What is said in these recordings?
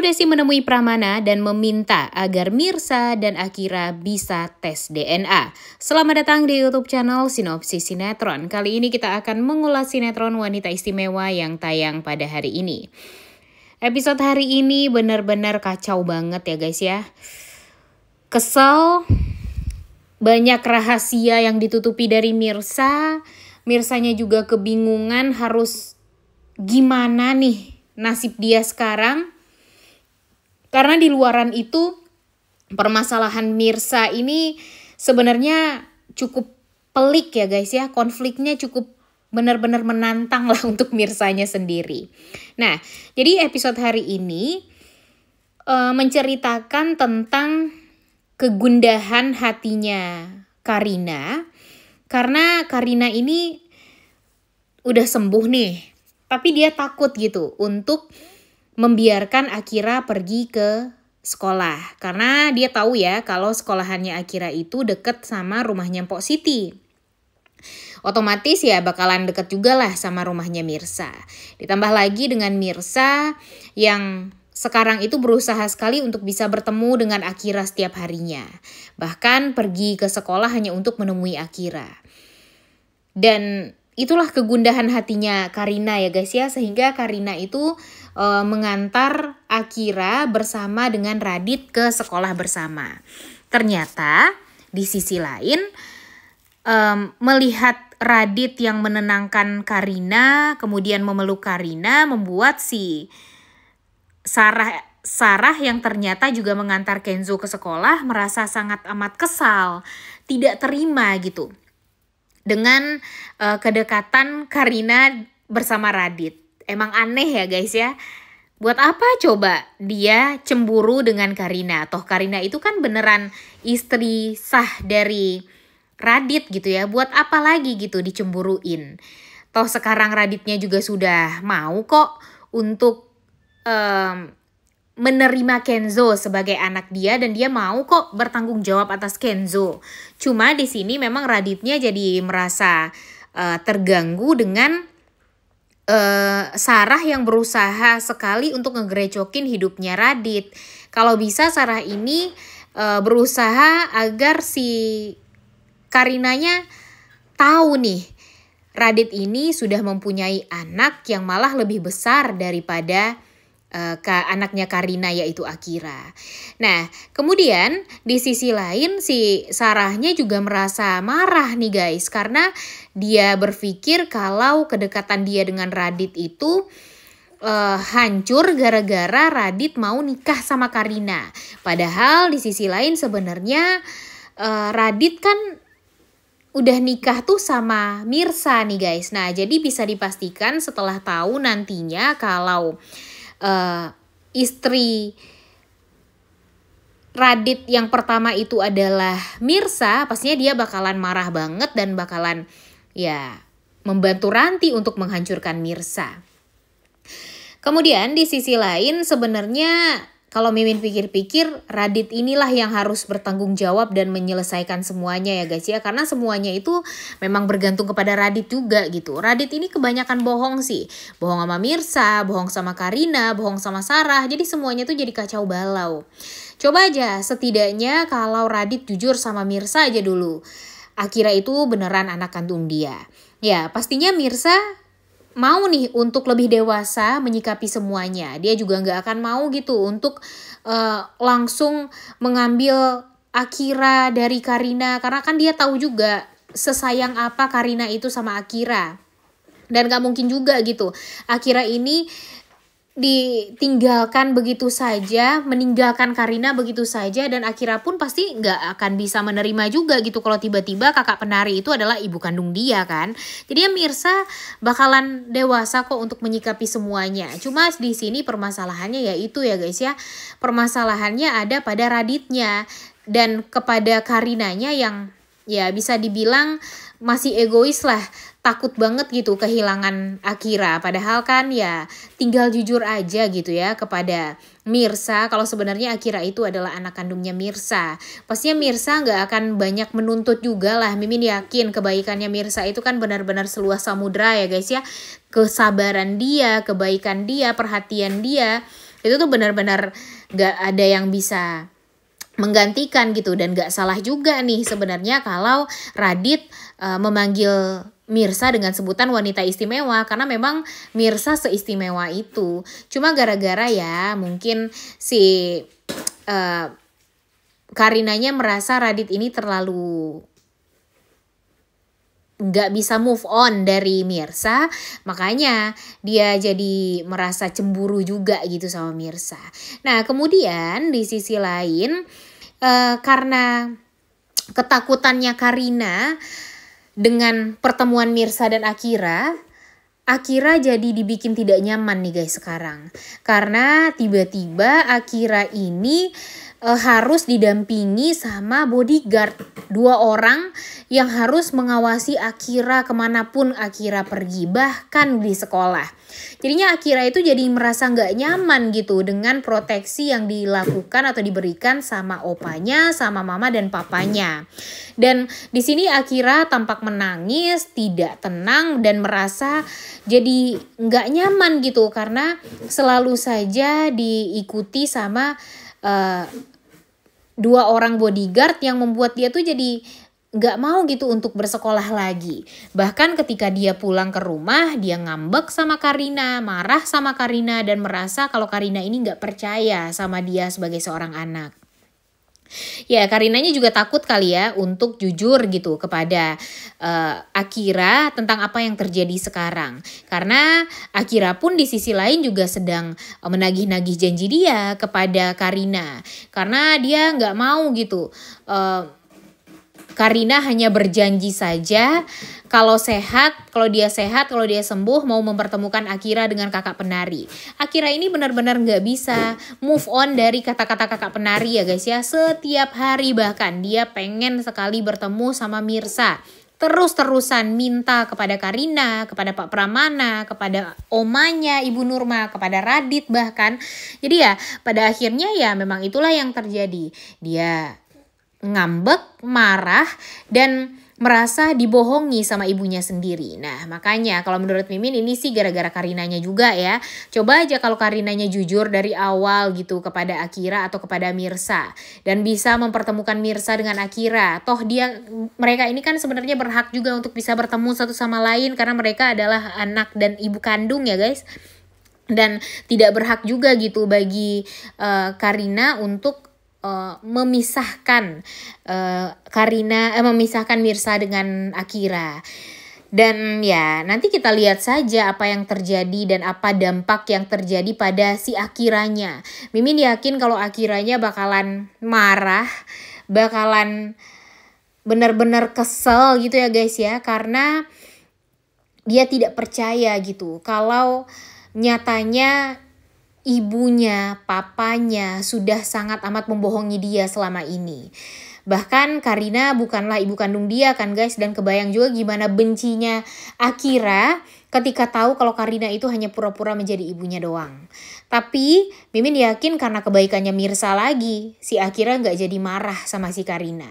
Ibu Desi menemui Pramana dan meminta agar Mirsa dan Akira bisa tes DNA. Selamat datang di YouTube channel Sinopsis Sinetron. Kali ini kita akan mengulas sinetron Wanita Istimewa yang tayang pada hari ini. Episode hari ini benar-benar kacau banget ya guys ya. Kesel, banyak rahasia yang ditutupi dari Mirsa. Mirsanya juga kebingungan harus gimana nih nasib dia sekarang. Karena di luaran itu permasalahan Mirsa ini sebenarnya cukup pelik ya guys ya. Konfliknya cukup benar-benar menantang lah untuk Mirsanya sendiri. Nah, jadi episode hari ini menceritakan tentang kegundahan hatinya Karina. Karena Karina ini udah sembuh nih. Tapi dia takut gitu untuk membiarkan Akira pergi ke sekolah. Karena dia tahu ya kalau sekolahannya Akira itu deket sama rumahnya Mpok Siti. Otomatis ya bakalan deket juga lah sama rumahnya Mirsa. Ditambah lagi dengan Mirsa yang sekarang itu berusaha sekali untuk bisa bertemu dengan Akira setiap harinya. Bahkan pergi ke sekolah hanya untuk menemui Akira. Dan itulah kegundahan hatinya Karina ya guys ya. Sehingga Karina itu mengantar Akira bersama dengan Radit ke sekolah bersama. Ternyata di sisi lain melihat Radit yang menenangkan Karina, kemudian memeluk Karina, membuat si Sarah yang ternyata juga mengantar Kenzo ke sekolah merasa sangat amat kesal, tidak terima gitu dengan kedekatan Karina bersama Radit. Emang aneh ya guys ya. Buat apa coba dia cemburu dengan Karina? Toh Karina itu kan beneran istri sah dari Radit gitu ya. Buat apa lagi gitu dicemburuin? Toh sekarang Raditnya juga sudah mau kok untuk menerima Kenzo sebagai anak dia, dan dia mau kok bertanggung jawab atas Kenzo. Cuma di sini memang Raditnya jadi merasa terganggu dengan Sarah yang berusaha sekali untuk ngegerecokin hidupnya Radit. Kalau bisa Sarah ini berusaha agar si Karinanya tahu nih Radit ini sudah mempunyai anak yang malah lebih besar daripada anaknya Karina yaitu Akira. Nah kemudian di sisi lain si Sarahnya juga merasa marah nih guys. Karena dia berpikir kalau kedekatan dia dengan Radit itu hancur gara-gara Radit mau nikah sama Karina. Padahal di sisi lain sebenarnya Radit kan udah nikah tuh sama Mirsa nih guys. Nah jadi bisa dipastikan setelah tahu nantinya kalau istri Radit yang pertama itu adalah Mirsa, pastinya dia bakalan marah banget dan bakalan ya membantu Ranti untuk menghancurkan Mirsa. Kemudian di sisi lain sebenarnya kalau Mimin pikir-pikir Radit inilah yang harus bertanggung jawab dan menyelesaikan semuanya ya guys ya. Karena semuanya itu memang bergantung kepada Radit juga gitu. Radit ini kebanyakan bohong sih. Bohong sama Mirsa, bohong sama Karina, bohong sama Sarah. Jadi semuanya tuh jadi kacau balau. Coba aja setidaknya kalau Radit jujur sama Mirsa aja dulu. Akira itu beneran anak kandung dia. Ya pastinya Mirsa mau nih untuk lebih dewasa menyikapi semuanya. Dia juga gak akan mau gitu untuk langsung mengambil Akira dari Karina. Karena kan dia tahu juga sesayang apa Karina itu sama Akira. Dan gak mungkin juga gitu Akira ini ditinggalkan begitu saja, meninggalkan Karina begitu saja, dan Akira pun pasti nggak akan bisa menerima juga gitu kalau tiba-tiba kakak penari itu adalah ibu kandung dia kan. Jadi ya Mirsa bakalan dewasa kok untuk menyikapi semuanya. Cuma di sini permasalahannya ya itu ya guys ya, permasalahannya ada pada Raditnya dan kepada Karinanya yang ya bisa dibilang masih egois lah. Takut banget gitu kehilangan Akira. Padahal kan ya tinggal jujur aja gitu ya kepada Mirsa kalau sebenarnya Akira itu adalah anak kandungnya Mirsa. Pastinya Mirsa gak akan banyak menuntut juga lah. Mimin yakin kebaikannya Mirsa itu kan benar-benar seluas samudra ya guys ya. Kesabaran dia, kebaikan dia, perhatian dia Itu tuh benar-benar gak ada yang bisa menggantikan gitu. Dan gak salah juga nih sebenarnya kalau Radit memanggil Mirsa dengan sebutan wanita istimewa, karena memang Mirsa seistimewa itu. Cuma gara-gara ya mungkin si Karinanya merasa Radit ini terlalu nggak bisa move on dari Mirsa, makanya dia jadi merasa cemburu juga gitu sama Mirsa. Nah kemudian di sisi lain karena ketakutannya Karina dengan pertemuan Mirsa dan Akira jadi dibikin tidak nyaman nih guys sekarang. Karena tiba-tiba Akira ini harus didampingi sama bodyguard, 2 orang yang harus mengawasi Akira kemanapun Akira pergi, bahkan di sekolah. Jadinya Akira itu jadi merasa nggak nyaman gitu dengan proteksi yang dilakukan atau diberikan sama opanya, sama mama dan papanya. Dan di sini Akira tampak menangis, tidak tenang dan merasa jadi nggak nyaman gitu karena selalu saja diikuti sama 2 orang bodyguard yang membuat dia tuh jadi gak mau gitu untuk bersekolah lagi. Bahkan ketika dia pulang ke rumah, dia ngambek sama Karina, marah sama Karina, dan merasa kalau Karina ini gak percaya sama dia sebagai seorang anak. Ya Karinanya juga takut kali ya untuk jujur gitu kepada Akira tentang apa yang terjadi sekarang. Karena Akira pun di sisi lain juga sedang menagih-nagih janji dia kepada Karina. Karena dia nggak mau gitu Karina hanya berjanji saja kalau dia sehat, kalau dia sembuh mau mempertemukan Akira dengan kakak penari. Akira ini benar-benar nggak bisa move on dari kata-kata kakak penari ya guys ya. Setiap hari bahkan dia pengen sekali bertemu sama Mirsa. Terus-terusan minta kepada Karina, kepada Pak Pramana, kepada omanya Ibu Nurma, kepada Radit bahkan. Jadi ya pada akhirnya ya memang itulah yang terjadi. Dia ngambek, marah, dan merasa dibohongi sama ibunya sendiri. Nah makanya kalau menurut Mimin ini sih gara-gara Karinanya juga ya. Coba aja kalau Karinanya jujur dari awal gitu kepada Akira atau kepada Mirsa. Dan bisa mempertemukan Mirsa dengan Akira. Toh mereka ini kan sebenarnya berhak juga untuk bisa bertemu satu sama lain. Karena mereka adalah anak dan ibu kandung ya guys. Dan tidak berhak juga gitu bagi Karina untuk memisahkan memisahkan Mirsa dengan Akira. Dan ya nanti kita lihat saja apa yang terjadi dan apa dampak yang terjadi pada si Akiranya. Mimin yakin kalau Akiranya bakalan marah, bakalan benar-benar kesel gitu ya guys ya, karena dia tidak percaya gitu kalau nyatanya ibunya, papanya sudah sangat amat membohongi dia selama ini. Bahkan Karina bukanlah ibu kandung dia kan guys. Dan kebayang juga gimana bencinya Akira ketika tahu kalau Karina itu hanya pura-pura menjadi ibunya doang. Tapi Mimin yakin karena kebaikannya Mirsa lagi, si Akira gak jadi marah sama si Karina.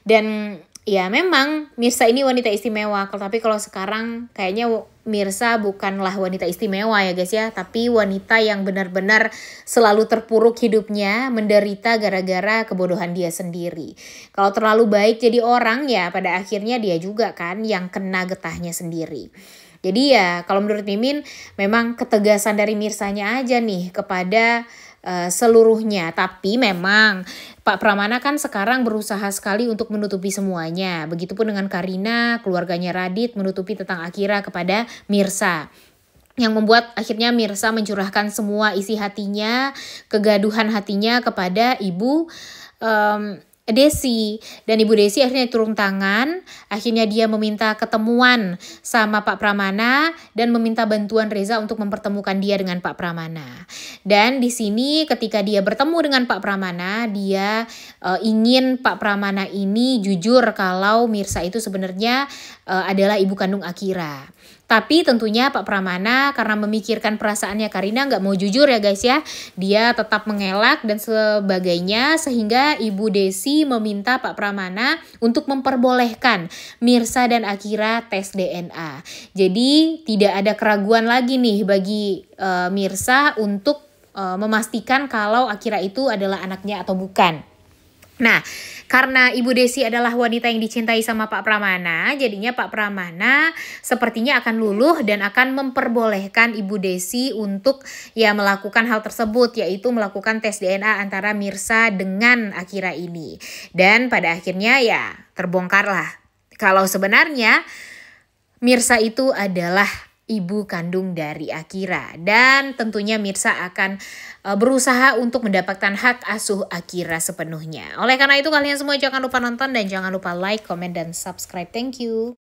Dan ya memang Mirsa ini wanita istimewa. Tapi kalau sekarang kayaknya Mirsa bukanlah wanita istimewa ya guys ya. Tapi wanita yang benar-benar selalu terpuruk hidupnya, menderita gara-gara kebodohan dia sendiri. Kalau terlalu baik jadi orang ya pada akhirnya dia juga kan yang kena getahnya sendiri. Jadi ya kalau menurut Mimin memang ketegasan dari Mirsanya aja nih kepada seluruhnya. Tapi memang Pak Pramana kan sekarang berusaha sekali untuk menutupi semuanya. Begitupun dengan Karina, keluarganya Radit menutupi tentang Akira kepada Mirsa. Yang membuat akhirnya Mirsa mencurahkan semua isi hatinya, kegaduhan hatinya kepada Ibu Desi. Dan Ibu Desi akhirnya turun tangan. Akhirnya dia meminta ketemuan sama Pak Pramana dan meminta bantuan Reza untuk mempertemukan dia dengan Pak Pramana. Dan di sini ketika dia bertemu dengan Pak Pramana, dia ingin Pak Pramana ini jujur kalau Mirsa itu sebenarnya adalah ibu kandung Akira. Tapi tentunya Pak Pramana karena memikirkan perasaannya Karina nggak mau jujur ya guys ya. Dia tetap mengelak dan sebagainya sehingga Ibu Desi meminta Pak Pramana untuk memperbolehkan Mirsa dan Akira tes DNA. Jadi tidak ada keraguan lagi nih bagi Mirsa untuk memastikan kalau Akira itu adalah anaknya atau bukan. Nah, karena Ibu Desi adalah wanita yang dicintai sama Pak Pramana, jadinya Pak Pramana sepertinya akan luluh dan akan memperbolehkan Ibu Desi untuk ya melakukan hal tersebut, yaitu melakukan tes DNA antara Mirsa dengan Akira ini. Dan pada akhirnya ya terbongkarlah kalau sebenarnya Mirsa itu adalah ibu kandung dari Akira, dan tentunya Mirsa akan berusaha untuk mendapatkan hak asuh Akira sepenuhnya. Oleh karena itu kalian semua jangan lupa nonton dan jangan lupa like, comment, dan subscribe. Thank you.